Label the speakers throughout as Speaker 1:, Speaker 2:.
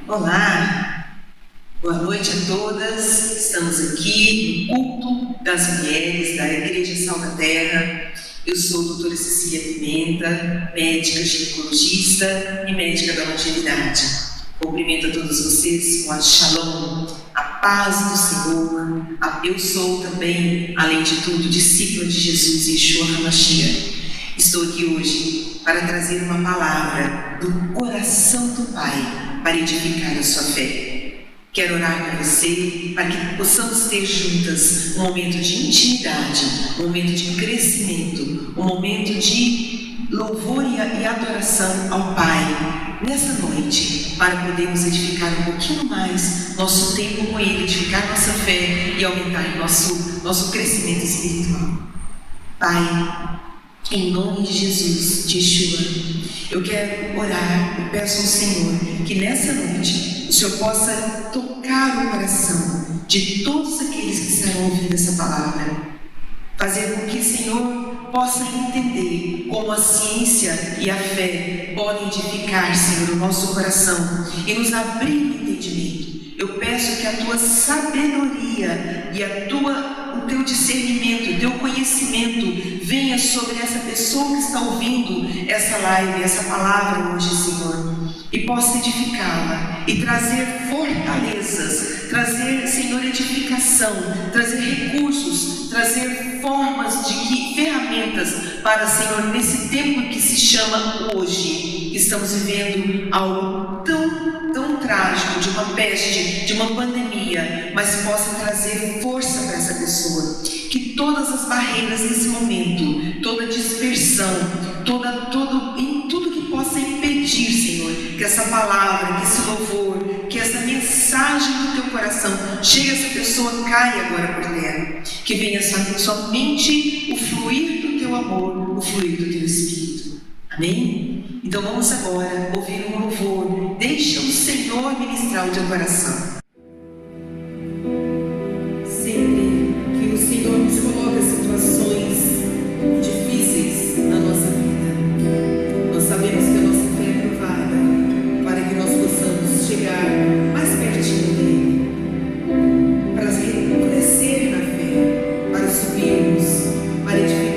Speaker 1: Olá, boa noite a todas. Estamos aqui no culto das mulheres da Igreja Sal da Terra. Eu sou a doutora Cecília Pimenta, médica ginecologista e médica da longevidade. Cumprimento a todos vocês com a Shalom, a paz do Senhor. Eu sou também, além de tudo, discípula de Jesus, Yeshua HaMashiach. Estou aqui hoje para trazer uma palavra do coração do Pai para edificar a sua fé. Quero orar com você para que possamos ter juntas um momento de intimidade, um momento de crescimento, um momento de louvor e adoração ao Pai nessa noite, para podermos edificar um pouquinho mais nosso tempo com Ele, edificar nossa fé e aumentar nosso crescimento espiritual. Pai, em nome de Jesus, de Yeshua, eu quero orar e peço ao Senhor que nessa noite o Senhor possa tocar o coração de todos aqueles que estarão ouvindo essa palavra, fazer com que o Senhor possa entender como a ciência e a fé podem edificar, Senhor, o nosso coração e nos abrir o entendimento. Eu peço que a tua sabedoria e o teu discernimento, o teu conhecimento venha sobre essa pessoa que está ouvindo essa live, essa palavra hoje, Senhor, e possa edificá-la e trazer fortalezas, trazer, Senhor, edificação, trazer recursos, trazer ferramentas para, Senhor, nesse tempo que se chama hoje. Estamos vivendo algo tão trágico, de uma peste, de uma pandemia, mas possa trazer força para essa pessoa. Que todas as barreiras nesse momento, toda dispersão, tudo que possa impedir, Senhor, que essa palavra, que esse louvor, que essa mensagem do teu coração chegue a essa pessoa, caia agora por terra. Que venha somente o fluir do teu amor, o fluir do teu Espírito. Amém? Então vamos agora ouvir um louvor. Deixa o Senhor ministrar o teu coração. Sempre que o Senhor nos coloca situações difíceis na nossa vida, nós sabemos que a nossa fé é provada para que nós possamos chegar mais pertinho dele, para crescer na fé, para subirmos, para edificarmos.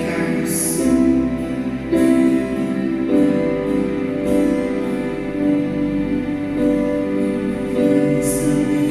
Speaker 1: Saber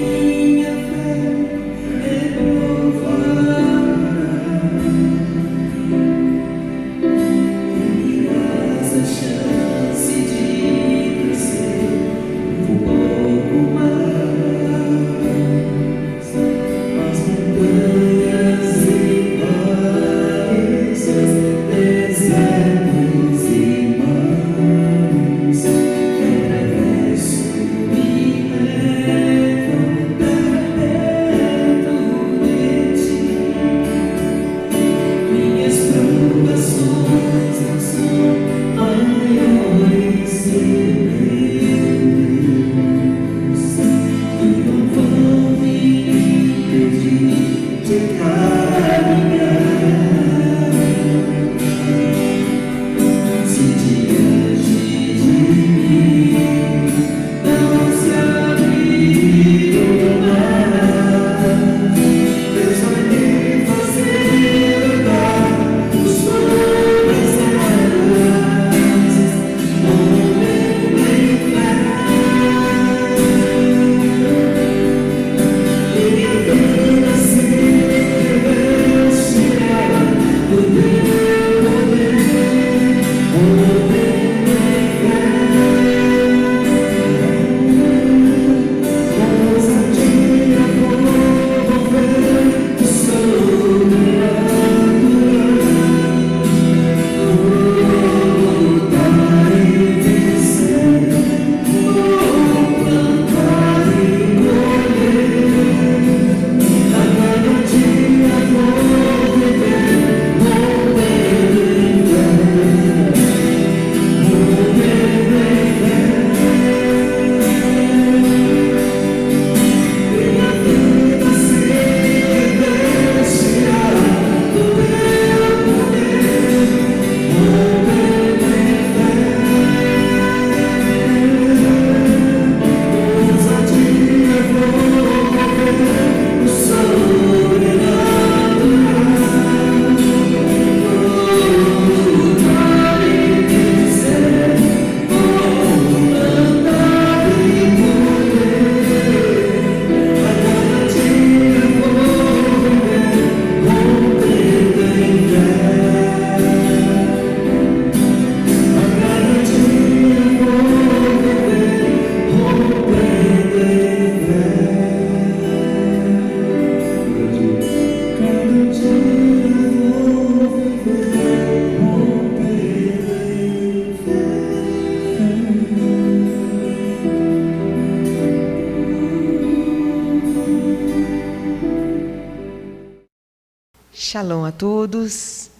Speaker 2: Shalom a todos.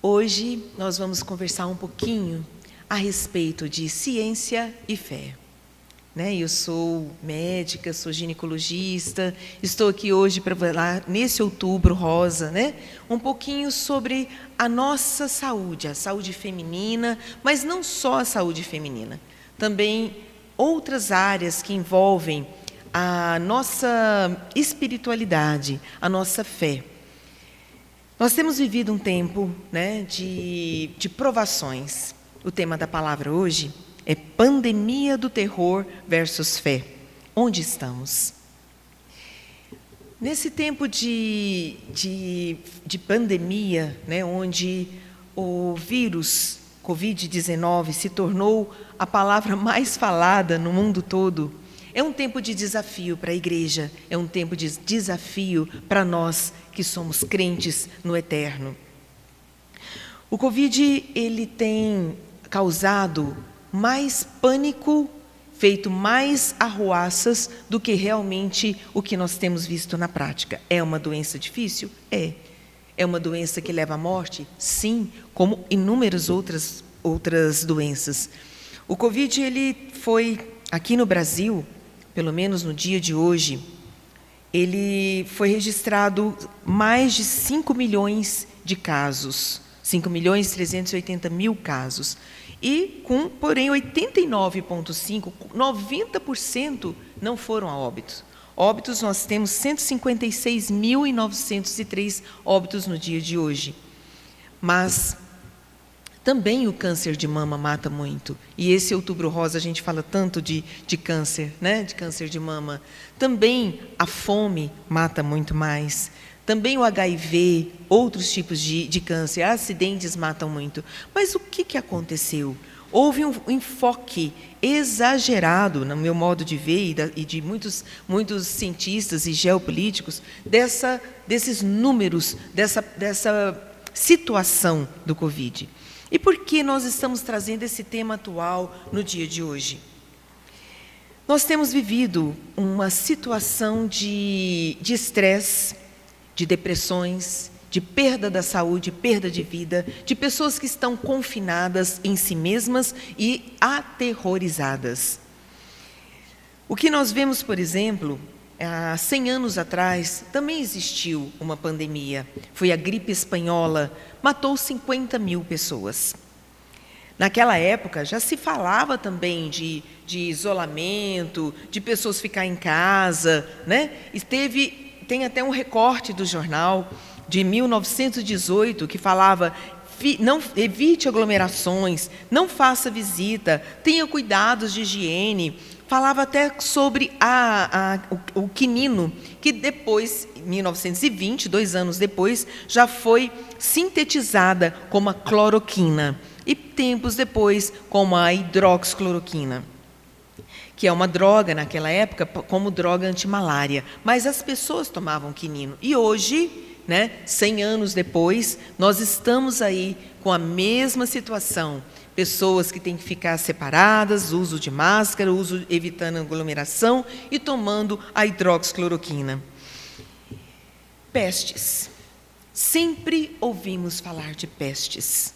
Speaker 2: Hoje nós vamos conversar um pouquinho a respeito de ciência e fé. Eu sou médica, sou ginecologista, estou aqui hoje para falar, nesse outubro rosa, um pouquinho sobre a nossa saúde, a saúde feminina, mas não só a saúde feminina, também outras áreas que envolvem a nossa espiritualidade, a nossa fé. Nós temos vivido um tempo de provações. O tema da palavra hoje é pandemia do terror versus fé. Onde estamos? Nesse tempo de pandemia, onde o vírus Covid-19 se tornou a palavra mais falada no mundo todo, é um tempo de desafio para a igreja, é um tempo de desafio para nós que somos crentes no eterno. O Covid, ele tem causado mais pânico, feito mais arruaças do que realmente o que nós temos visto na prática. É uma doença difícil? É. É uma doença que leva à morte? Sim, como inúmeras outras doenças. O Covid, ele foi, aqui no Brasil, pelo menos no dia de hoje, ele foi registrado mais de 5 milhões de casos, 5.380.000 casos. E porém, 89,5%, 90% não foram a óbitos. Óbitos, nós temos 156.903 óbitos no dia de hoje. Mas também o câncer de mama mata muito. E esse outubro rosa a gente fala tanto de câncer, de câncer de mama. Também a fome mata muito mais. Também o HIV, outros tipos de câncer, acidentes matam muito. Mas o que aconteceu? Houve um enfoque exagerado, no meu modo de ver, e de muitos cientistas e geopolíticos, desses números, dessa situação do Covid. E por que nós estamos trazendo esse tema atual no dia de hoje? Nós temos vivido uma situação de estresse, de depressões, de perda da saúde, perda de vida, de pessoas que estão confinadas em si mesmas e aterrorizadas. O que nós vemos, por exemplo, há 100 anos atrás, também existiu uma pandemia. Foi a gripe espanhola, matou 50.000 pessoas. Naquela época, já se falava também de isolamento, de pessoas ficar em casa, E tem até um recorte do jornal de 1918 que falava: não evite aglomerações, não faça visita, tenha cuidados de higiene. Falava até sobre o quinino, que depois, em 1920, 2 anos depois, já foi sintetizada como a cloroquina. E tempos depois, como a hidroxicloroquina, que é uma droga, naquela época, como droga antimalária. Mas as pessoas tomavam quinino. E hoje, 100 anos depois, nós estamos aí com a mesma situação. Pessoas que têm que ficar separadas, uso de máscara, evitando aglomeração e tomando a hidroxicloroquina. Pestes. Sempre ouvimos falar de pestes.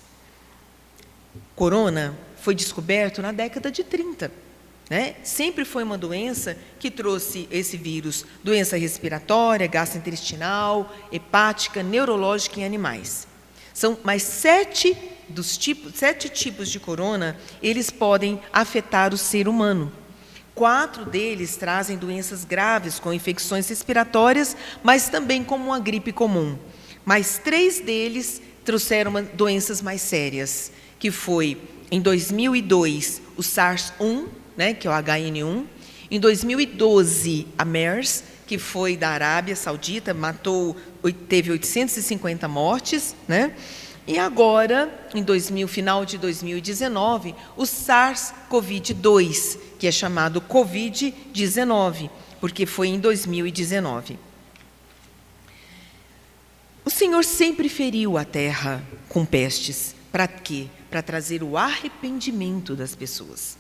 Speaker 2: Corona foi descoberto na década de 30. Sempre foi uma doença que trouxe esse vírus, doença respiratória, gastrointestinal, hepática, neurológica em animais. São mais 7 tipos de corona, eles podem afetar o ser humano. 4 deles trazem doenças graves, com infecções respiratórias, mas também como uma gripe comum. Mas 3 deles trouxeram doenças mais sérias, que foi, em 2002, o SARS-1, que é o HN1. Em 2012, a MERS, que foi da Arábia Saudita, teve 850 mortes, E agora, final de 2019, o SARS-CoV-2, que é chamado Covid-19, porque foi em 2019. O Senhor sempre feriu a terra com pestes. Para quê? Para trazer o arrependimento das pessoas.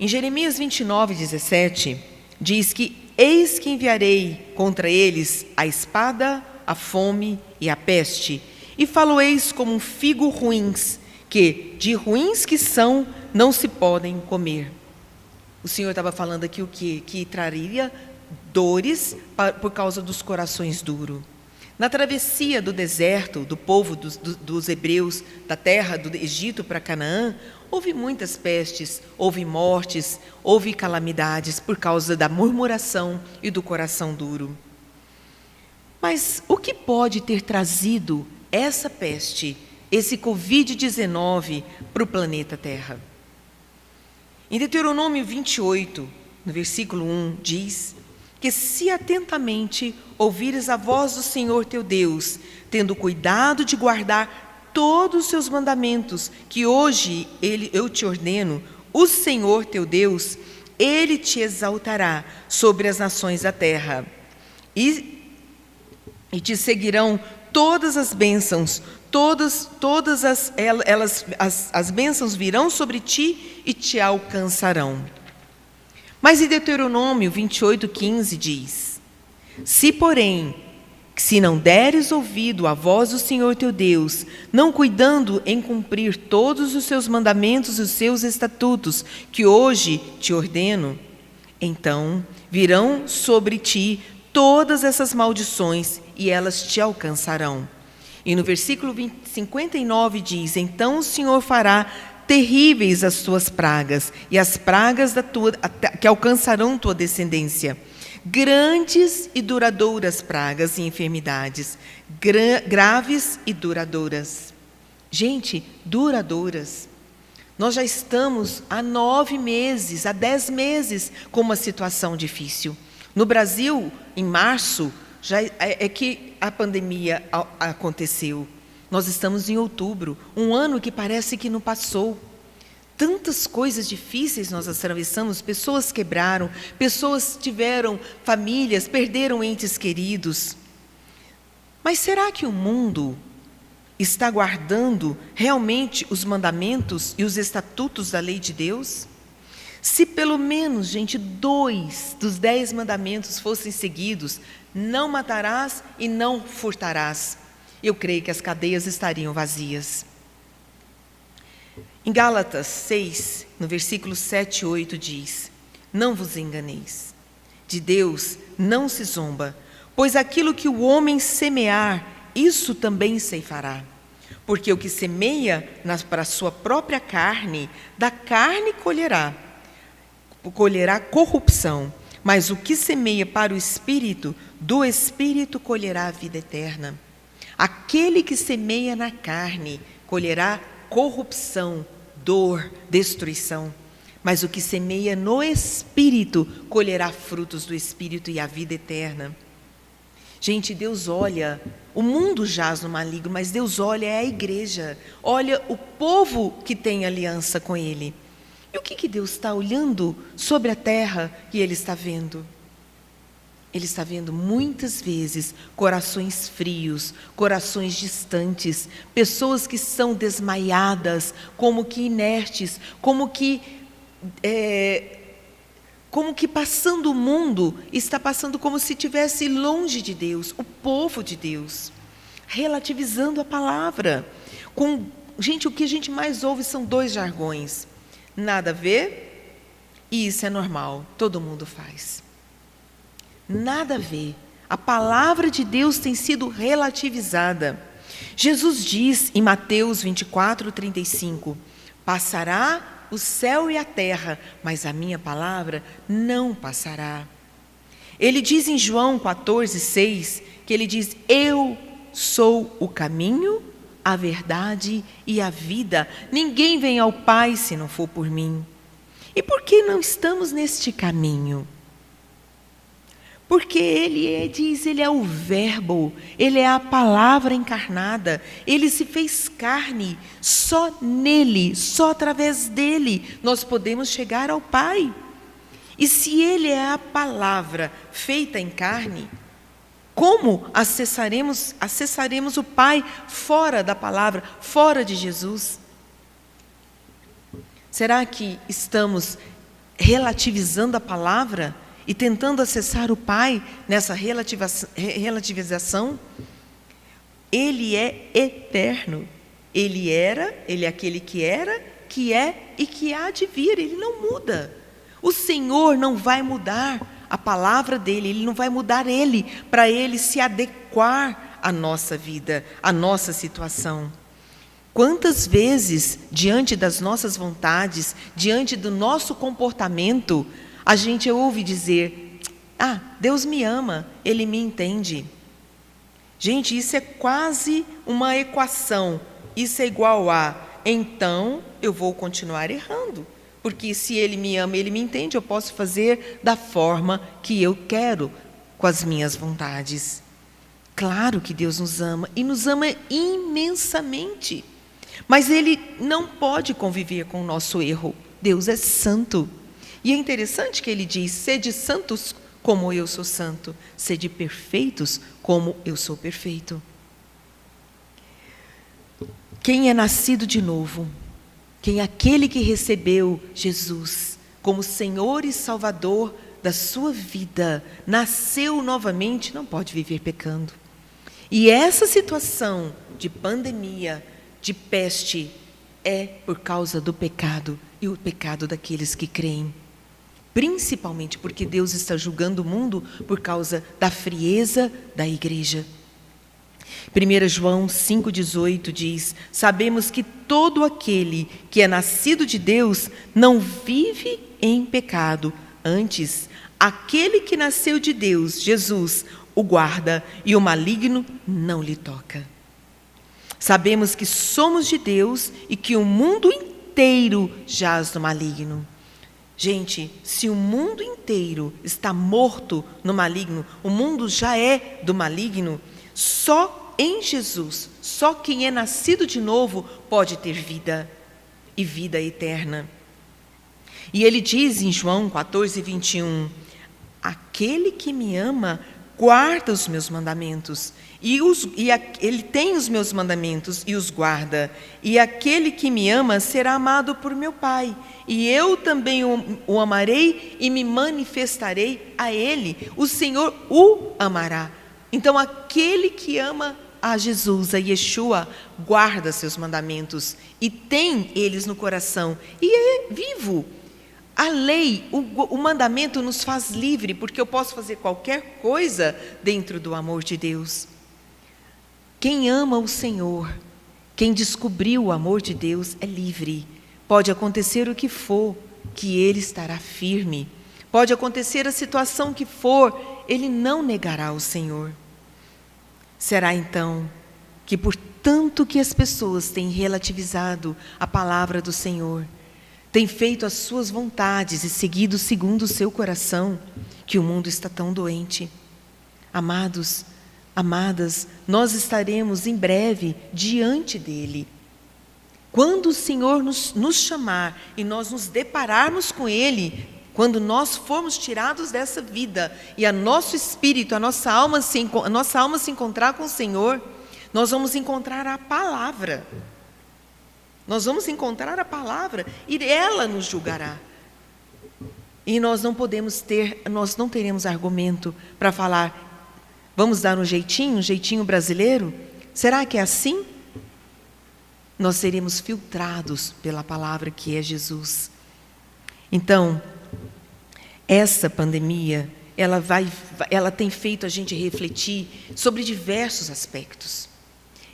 Speaker 2: Em Jeremias 29:17, diz que: eis que enviarei contra eles a espada, a fome e a peste, e falo-eis como um figo ruins, que de ruins que são, não se podem comer. O Senhor estava falando aqui o quê? Que traria dores por causa dos corações duros. Na travessia do deserto, do povo dos hebreus, da terra do Egito para Canaã, houve muitas pestes, houve mortes, houve calamidades por causa da murmuração e do coração duro. Mas o que pode ter trazido essa peste, esse Covid-19, para o planeta Terra? Em Deuteronômio 28, no versículo 1, diz que se atentamente ouvires a voz do Senhor teu Deus, tendo cuidado de guardar todos os seus mandamentos, que hoje eu te ordeno, o Senhor teu Deus, Ele te exaltará sobre as nações da terra, e te seguirão todas as bênçãos, todas as bênçãos virão sobre ti e te alcançarão. Mas em Deuteronômio 28:15 diz: se não deres ouvido à voz do Senhor teu Deus, não cuidando em cumprir todos os seus mandamentos e os seus estatutos, que hoje te ordeno, então virão sobre ti todas essas maldições e elas te alcançarão. E no versículo 59 diz: então o Senhor fará terríveis as tuas pragas, e as pragas que alcançarão tua descendência, grandes e duradouras pragas e enfermidades, graves e duradouras. Gente, duradouras. Nós já estamos há 9 meses, há 10 meses com uma situação difícil. No Brasil, em março, já é que a pandemia aconteceu. Nós estamos em outubro, um ano que parece que não passou. Tantas coisas difíceis nós atravessamos, pessoas quebraram, pessoas tiveram famílias, perderam entes queridos. Mas será que o mundo está guardando realmente os mandamentos e os estatutos da lei de Deus? Se pelo menos, gente, 2 dos 10 mandamentos fossem seguidos, não matarás e não furtarás, eu creio que as cadeias estariam vazias. Em Gálatas 6, no versículo 7 e 8 diz: não vos enganeis, de Deus não se zomba, pois aquilo que o homem semear, isso também ceifará. Porque o que semeia para a sua própria carne, da carne colherá corrupção, mas o que semeia para o Espírito, do Espírito colherá a vida eterna. Aquele que semeia na carne colherá corrupção, dor, destruição, mas o que semeia no Espírito colherá frutos do Espírito e a vida eterna. Gente, Deus olha, o mundo jaz no maligno, mas Deus olha a igreja, olha o povo que tem aliança com Ele. E o que Deus está olhando sobre a terra e Ele está vendo? Ele está vendo muitas vezes corações frios, corações distantes, pessoas que são desmaiadas, como que inertes, como que passando o mundo, está passando como se estivesse longe de Deus, o povo de Deus, relativizando a palavra. Gente, o que a gente mais ouve são 2 jargões: nada a ver e isso é normal, todo mundo faz. Nada a ver. A palavra de Deus tem sido relativizada. Jesus diz em Mateus 24:35: passará o céu e a terra, mas a minha palavra não passará. Ele diz em João 14:6, que ele diz: eu sou o caminho, a verdade e a vida. Ninguém vem ao Pai se não for por mim. E por que não estamos neste caminho? Porque Ele é o Verbo, Ele é a palavra encarnada, Ele se fez carne, só nele, só através dele, nós podemos chegar ao Pai. E se Ele é a palavra feita em carne, como acessaremos o Pai fora da palavra, fora de Jesus? Será que estamos relativizando a palavra e tentando acessar o Pai nessa relativização? Ele é eterno. Ele era, Ele é aquele que era, que é e que há de vir. Ele não muda. O Senhor não vai mudar a palavra dEle, Ele não vai mudar Ele para Ele se adequar à nossa vida, à nossa situação. Quantas vezes, diante das nossas vontades, diante do nosso comportamento, a gente ouve dizer: ah, Deus me ama, Ele me entende. Gente, isso é quase uma equação. Isso é igual a, então eu vou continuar errando. Porque se Ele me ama, Ele me entende, eu posso fazer da forma que eu quero, com as minhas vontades. Claro que Deus nos ama, e nos ama imensamente. Mas Ele não pode conviver com o nosso erro. Deus é santo. E é interessante que Ele diz: sede santos como eu sou santo, sede perfeitos como eu sou perfeito. Quem é nascido de novo, quem é aquele que recebeu Jesus como Senhor e Salvador da sua vida, nasceu novamente, não pode viver pecando. E essa situação de pandemia, de peste, é por causa do pecado, e o pecado daqueles que creem. Principalmente porque Deus está julgando o mundo por causa da frieza da igreja. 1 João 5,18 diz: sabemos que todo aquele que é nascido de Deus não vive em pecado. Antes, aquele que nasceu de Deus, Jesus, o guarda, e o maligno não lhe toca. Sabemos que somos de Deus e que o mundo inteiro jaz no maligno. Gente, se o mundo inteiro está morto no maligno, o mundo já é do maligno, só em Jesus, só quem é nascido de novo pode ter vida, e vida eterna. E ele diz em João 14:21, aquele que me ama guarda os meus mandamentos, ele tem os meus mandamentos e os guarda, e aquele que me ama será amado por meu Pai, e eu também o amarei e me manifestarei a ele. O Senhor o amará. Então aquele que ama a Jesus, a Yeshua, guarda seus mandamentos e tem eles no coração e é vivo. A lei, o mandamento nos faz livre, porque eu posso fazer qualquer coisa dentro do amor de Deus. Quem ama o Senhor, quem descobriu o amor de Deus é livre. Pode acontecer o que for, que ele estará firme. Pode acontecer a situação que for, ele não negará o Senhor. Será então que, por tanto que as pessoas têm relativizado a palavra do Senhor, têm feito as suas vontades e seguido segundo o seu coração, que o mundo está tão doente? Amados, amadas, nós estaremos em breve diante dele. Quando o Senhor nos chamar e nós nos depararmos com ele, quando nós formos tirados dessa vida e a nosso espírito, a nossa alma se encontrar com o Senhor, nós vamos encontrar a palavra. Nós vamos encontrar a palavra e ela nos julgará. E nós não teremos argumento para falar: vamos dar um jeitinho brasileiro? Será que é assim? Nós seremos filtrados pela palavra que é Jesus. Então, essa pandemia, ela tem feito a gente refletir sobre diversos aspectos.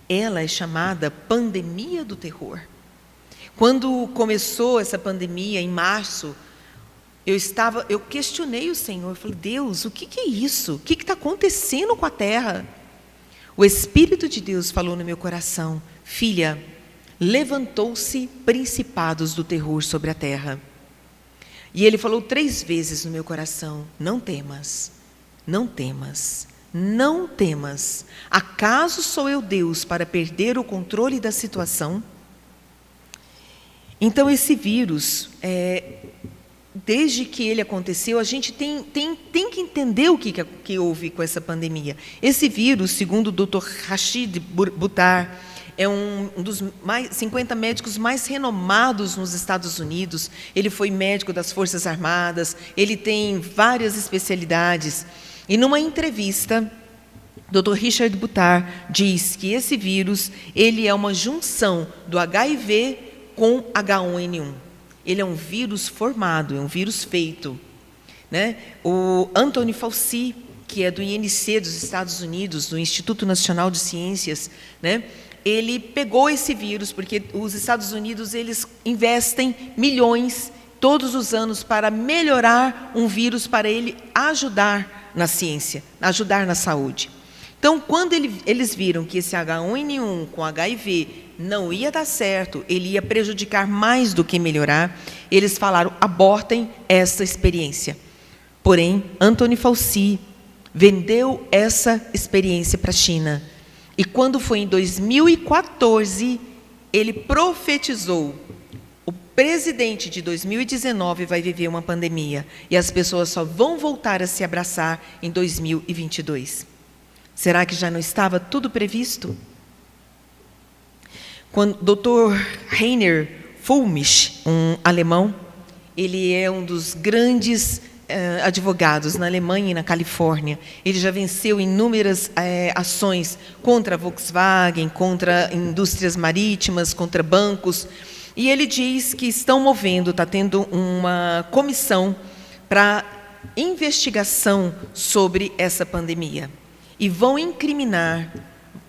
Speaker 2: Ela é chamada pandemia do terror. Quando começou essa pandemia, em março, eu questionei o Senhor, eu falei: Deus, o que é isso? O que está acontecendo com a terra? O Espírito de Deus falou no meu coração: filha, levantou-se principados do terror sobre a terra. E ele falou 3 vezes no meu coração: não temas, não temas, não temas. Acaso sou eu Deus para perder o controle da situação? Então esse vírus, desde que ele aconteceu, a gente tem que entender o que houve com essa pandemia. Esse vírus, segundo o Dr. Rashid Buttar, é um dos 50 médicos mais renomados nos Estados Unidos. Ele foi médico das Forças Armadas, ele tem várias especialidades. E numa entrevista, Dr. Richard Buttar diz que esse vírus ele é uma junção do HIV com H1N1. Ele é um vírus formado, é um vírus feito, né? O Anthony Fauci, que é do INC dos Estados Unidos, do Instituto Nacional de Ciências, né? Ele pegou esse vírus, porque os Estados Unidos eles investem milhões todos os anos para melhorar um vírus, para ele ajudar na ciência, ajudar na saúde. Então, quando eles viram que esse H1N1 com HIV não ia dar certo, ele ia prejudicar mais do que melhorar, eles falaram, abortem essa experiência. Porém, Anthony Fauci vendeu essa experiência para a China. E quando foi em 2014, ele profetizou, o presidente de 2019 vai viver uma pandemia, e as pessoas só vão voltar a se abraçar em 2022. Será que já não estava tudo previsto? Quando Dr. Rainer Fulmich, um alemão, ele é um dos grandes advogados na Alemanha e na Califórnia. Ele já venceu inúmeras ações contra a Volkswagen, contra indústrias marítimas, contra bancos. E ele diz que estão movendo, está tendo uma comissão para investigação sobre essa pandemia. E vão incriminar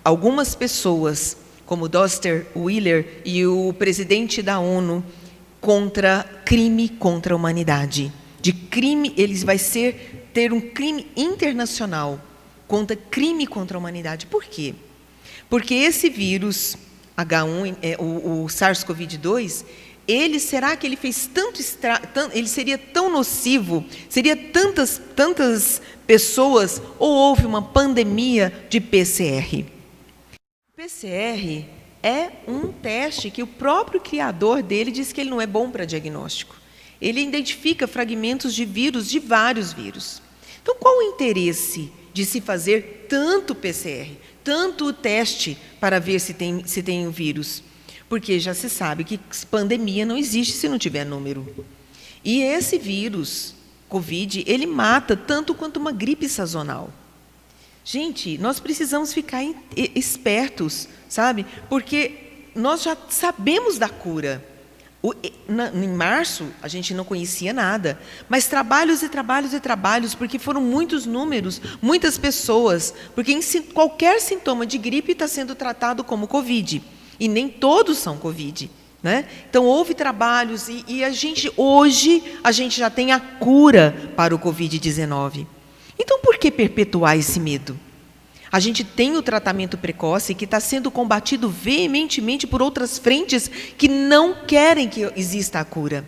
Speaker 2: algumas pessoas, como Doster Wheeler e o presidente da ONU, contra crime contra a humanidade. De crime, eles vai ter um crime internacional contra crime contra a humanidade. Por quê? Porque esse vírus H1, o SARS-CoV-2, será que ele fez ele seria tão nocivo, seria tantas pessoas, ou houve uma pandemia de PCR? O PCR é um teste que o próprio criador dele diz que ele não é bom para diagnóstico. Ele identifica fragmentos de vírus, de vários vírus. Então, qual o interesse de se fazer tanto PCR, tanto teste para ver se tem o vírus? Porque já se sabe que pandemia não existe se não tiver número. E esse vírus, Covid, ele mata tanto quanto uma gripe sazonal. Gente, nós precisamos ficar espertos, sabe? Porque nós já sabemos da cura. Em março, a gente não conhecia nada, mas trabalhos e trabalhos e trabalhos, porque foram muitos números, muitas pessoas, porque qualquer sintoma de gripe está sendo tratado como Covid, e nem todos são Covid, né? Então, houve trabalhos, e hoje, a gente já tem a cura para o Covid-19. Então, por que perpetuar esse medo? A gente tem o tratamento precoce que está sendo combatido veementemente por outras frentes que não querem que exista a cura.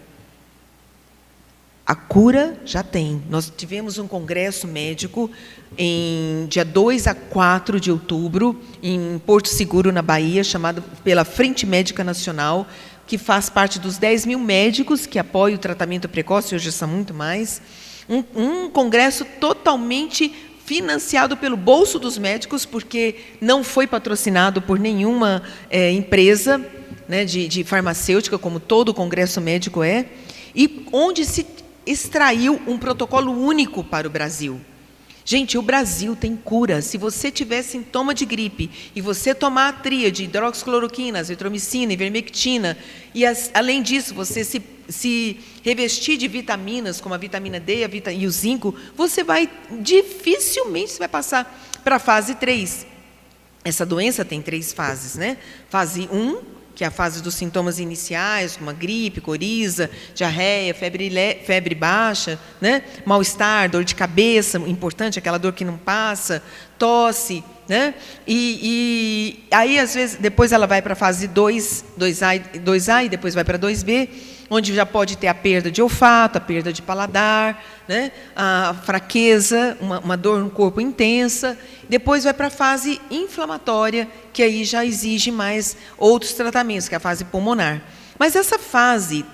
Speaker 2: A cura já tem. Nós tivemos um congresso médico em dia 2 a 4 de outubro, em Porto Seguro, na Bahia, chamado pela Frente Médica Nacional, que faz parte dos 10 mil médicos que apoiam o tratamento precoce, hoje são muito mais. Um congresso totalmente financiado pelo bolso dos médicos, porque não foi patrocinado por nenhuma empresa, né, de farmacêutica, como todo o congresso médico é, e onde se extraiu um protocolo único para o Brasil. Gente, o Brasil tem cura. Se você tiver sintoma de gripe e você tomar a tríade, hidroxicloroquina, azitromicina, ivermectina, e além disso você se revestir de vitaminas, como a vitamina D e o zinco, dificilmente vai passar para a fase 3. Essa doença tem 3 fases, né? Fase 1, que é a fase dos sintomas iniciais, como a gripe, coriza, diarreia, febre baixa, né? Mal-estar, dor de cabeça, importante, aquela dor que não passa, tosse, né? E aí, às vezes, depois ela vai para a fase 2A e depois vai para 2B, onde já pode ter a perda de olfato, a perda de paladar, né? A fraqueza, uma dor no corpo intensa. Depois vai para a fase inflamatória, que aí já exige mais outros tratamentos, que é a fase pulmonar. Mas essa fase,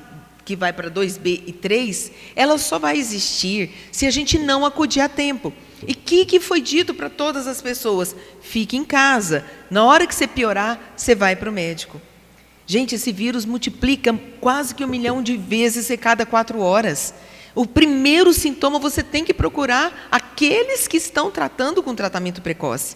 Speaker 2: que vai para 2B e 3, ela só vai existir se a gente não acudir a tempo. E o que foi dito para todas as pessoas? Fique em casa. Na hora que você piorar, você vai para o médico. Gente, esse vírus multiplica quase que 1 milhão de vezes a cada 4 horas. O primeiro sintoma você tem que procurar aqueles que estão tratando com tratamento precoce.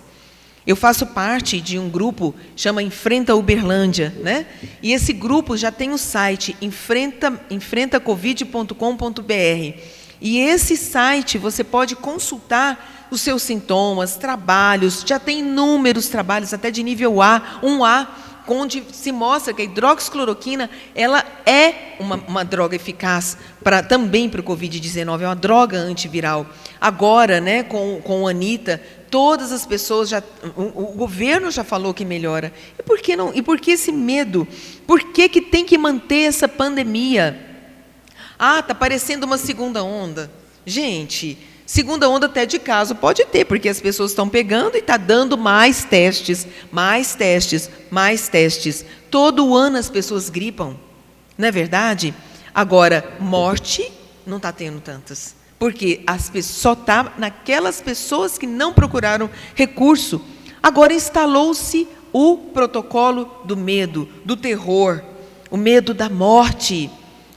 Speaker 2: Eu faço parte de um grupo, chama Enfrenta Uberlândia, né? E esse grupo já tem um site, enfrentacovid.com.br. E esse site você pode consultar os seus sintomas, trabalhos, já tem inúmeros trabalhos, até de nível A, 1A, onde se mostra que a hidroxicloroquina ela é uma droga eficaz também para o Covid-19, é uma droga antiviral. Agora, né, com o Anita, todas as pessoas o governo já falou que melhora. E por que não? E por que esse medo? Por que tem que manter essa pandemia? Está parecendo uma segunda onda. Gente, segunda onda até de caso pode ter, porque as pessoas estão pegando e está dando mais testes, mais testes, mais testes. Todo ano as pessoas gripam, não é verdade? Agora, morte não está tendo tantas, porque só está naquelas pessoas que não procuraram recurso. Agora instalou-se o protocolo do medo, do terror, o medo da morte,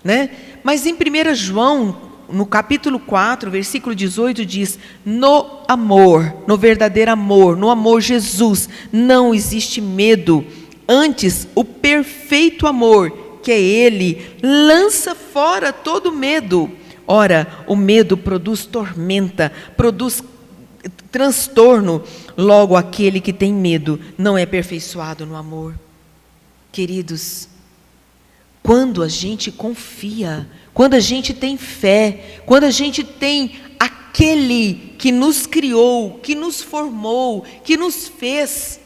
Speaker 2: né? Mas em 1 João, no capítulo 4, versículo 18, diz: no amor, no verdadeiro amor, no amor Jesus, não existe medo. Antes, o perfeito amor, que é Ele, lança fora todo medo. Ora, o medo produz tormenta, produz transtorno. Logo, aquele que tem medo não é aperfeiçoado no amor. Queridos, quando a gente confia, quando a gente tem fé, quando a gente tem aquele que nos criou, que nos formou, que nos fez,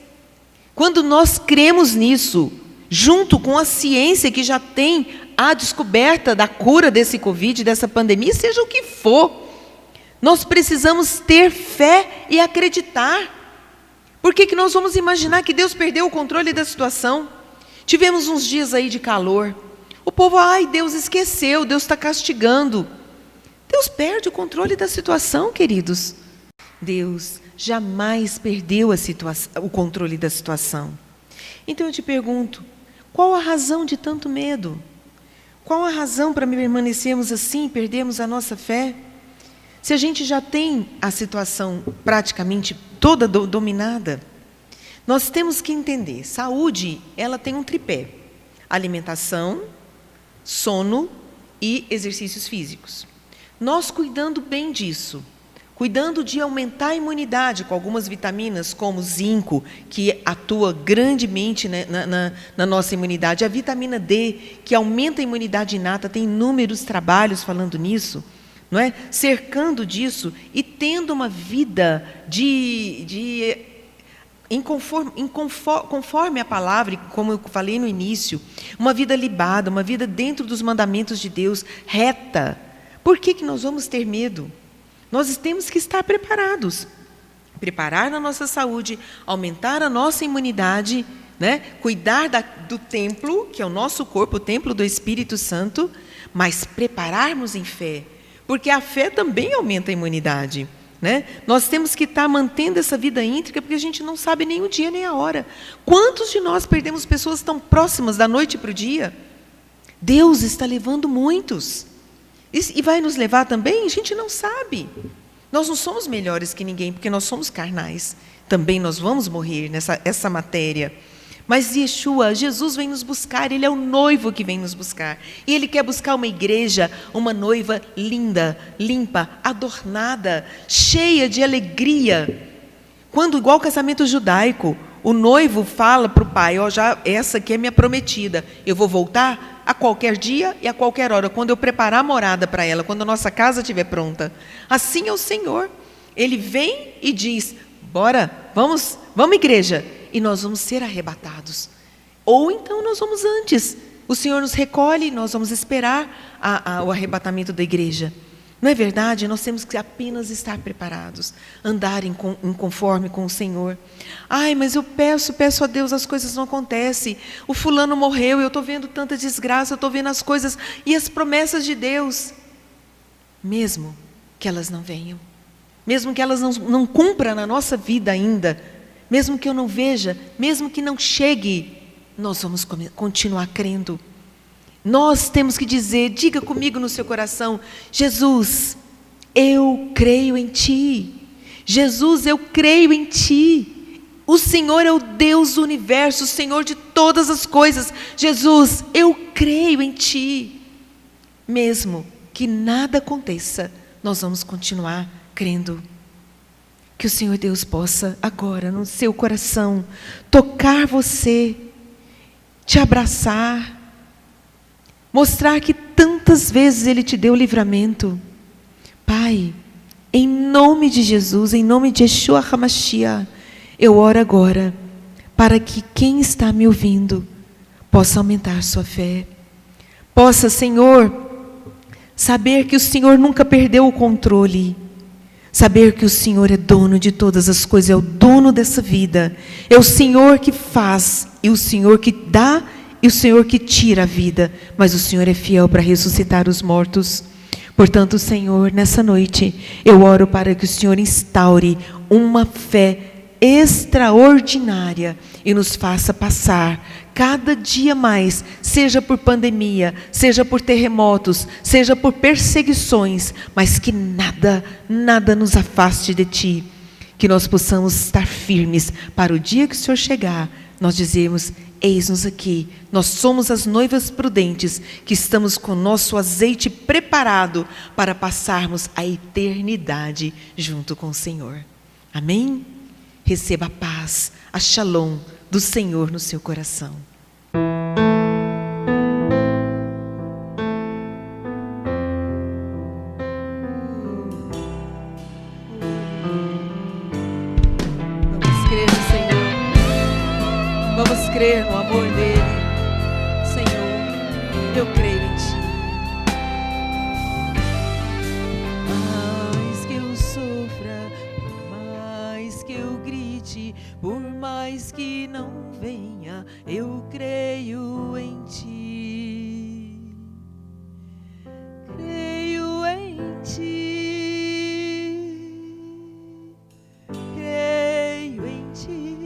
Speaker 2: quando nós cremos nisso, junto com a ciência que já tem a descoberta da cura desse Covid, dessa pandemia, seja o que for, nós precisamos ter fé e acreditar. Por que nós vamos imaginar que Deus perdeu o controle da situação? Tivemos uns dias aí de calor. O povo, Deus esqueceu, Deus está castigando. Deus perde o controle da situação, queridos. Deus jamais perdeu o controle da situação. Então eu te pergunto, qual a razão de tanto medo? Qual a razão para permanecermos assim e perdermos a nossa fé? Se a gente já tem a situação praticamente toda dominada, nós temos que entender, saúde, ela tem um tripé: alimentação, sono e exercícios físicos. Nós cuidando bem disso, cuidando de aumentar a imunidade com algumas vitaminas, como zinco, que atua grandemente na nossa imunidade, a vitamina D, que aumenta a imunidade inata, tem inúmeros trabalhos falando nisso, não é? Cercando disso e tendo uma vida conforme a palavra, como eu falei no início, uma vida libada, uma vida dentro dos mandamentos de Deus, reta. Por que nós vamos ter medo? Nós temos que estar preparados. Preparar a nossa saúde, aumentar a nossa imunidade, né? Cuidar do templo, que é o nosso corpo, o templo do Espírito Santo, mas prepararmos em fé, porque a fé também aumenta a imunidade. Né? Nós temos que estar mantendo essa vida íntegra, porque a gente não sabe nem o dia nem a hora. Quantos de nós perdemos pessoas tão próximas da noite para o dia? Deus está levando muitos. E vai nos levar também? A gente não sabe. Nós não somos melhores que ninguém, porque nós somos carnais. Também nós vamos morrer essa matéria. Mas Yeshua, Jesus vem nos buscar, Ele é o noivo que vem nos buscar. E Ele quer buscar uma igreja, uma noiva linda, limpa, adornada, cheia de alegria. Quando, igual o casamento judaico, o noivo fala para o pai: essa aqui é minha prometida, eu vou voltar a qualquer dia e a qualquer hora, quando eu preparar a morada para ela, quando a nossa casa estiver pronta. Assim é o Senhor. Ele vem e diz: bora, vamos igreja. E nós vamos ser arrebatados. Ou então nós vamos antes. O Senhor nos recolhe e nós vamos esperar o arrebatamento da igreja. Não é verdade? Nós temos que apenas estar preparados, andar em conforme com o Senhor. Mas eu peço a Deus, as coisas não acontecem. O fulano morreu, eu estou vendo tanta desgraça, eu estou vendo as coisas e as promessas de Deus. Mesmo que elas não venham, mesmo que elas não cumpram na nossa vida ainda, mesmo que eu não veja, mesmo que não chegue, nós vamos continuar crendo. Nós temos que dizer, diga comigo no seu coração: Jesus, eu creio em Ti. Jesus, eu creio em Ti. O Senhor é o Deus do universo, o Senhor de todas as coisas. Jesus, eu creio em Ti. Mesmo que nada aconteça, nós vamos continuar crendo. Que o Senhor Deus possa agora, no seu coração, tocar você, te abraçar, mostrar que tantas vezes Ele te deu livramento. Pai, em nome de Jesus, em nome de Yeshua HaMashiach, eu oro agora para que quem está me ouvindo possa aumentar sua fé. Possa, Senhor, saber que o Senhor nunca perdeu o controle. Saber que o Senhor é dono de todas as coisas, é o dono dessa vida. É o Senhor que faz, e o Senhor que dá, e o Senhor que tira a vida. Mas o Senhor é fiel para ressuscitar os mortos. Portanto, Senhor, nessa noite, eu oro para que o Senhor instaure uma fé extraordinária e nos faça passar cada dia mais, seja por pandemia, seja por terremotos, seja por perseguições, mas que nada nos afaste de Ti, que nós possamos estar firmes para o dia que o Senhor chegar, nós dizemos: eis-nos aqui, nós somos as noivas prudentes, que estamos com o nosso azeite preparado para passarmos a eternidade junto com o Senhor. Amém? Receba a paz, a shalom do Senhor no seu coração. Vamos crer no Senhor. Vamos crer no amor dEle. Senhor, eu creio em Ti. Mais que eu sofra, mais que eu grite, por mais que não venha, eu creio em Ti. Creio em Ti. Creio em Ti.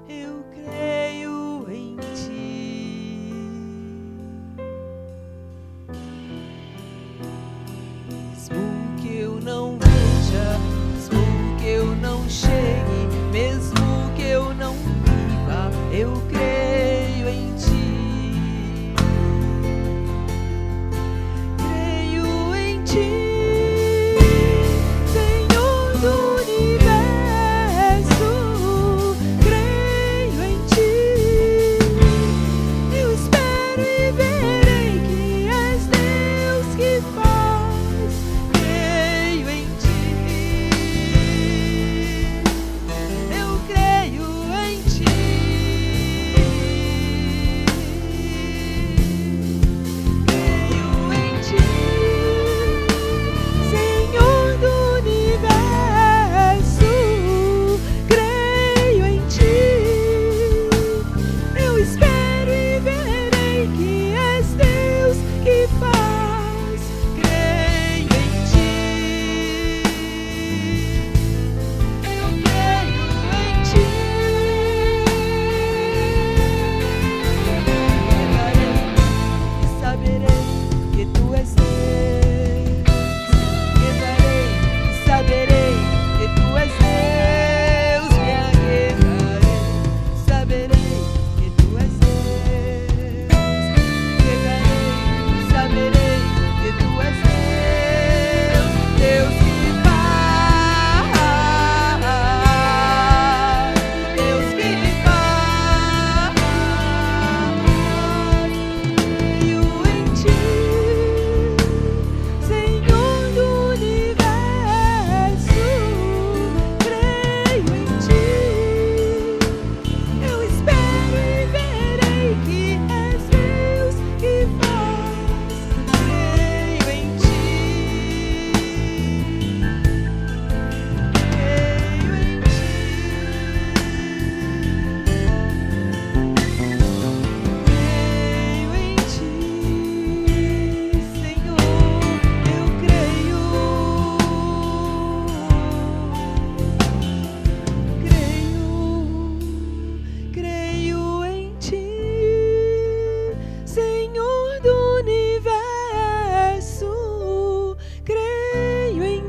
Speaker 2: Eu creio em Ti. Mesmo que eu não veja, mesmo que eu não chegue, mesmo que eu não viva, eu creio em Ti. Creio em Ti, Senhor do universo. Creio em Ti. Eu espero e verei que és Deus que faz. Creio em Ti. Eu creio em Ti. Creio em Ti.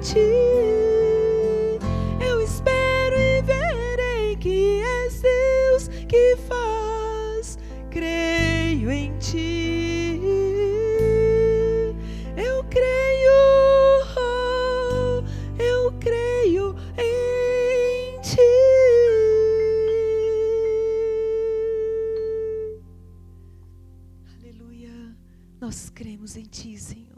Speaker 2: ti. Eu espero e verei que és Deus que faz. Creio em ti. Eu creio em ti. Aleluia. Nós cremos em ti, Senhor.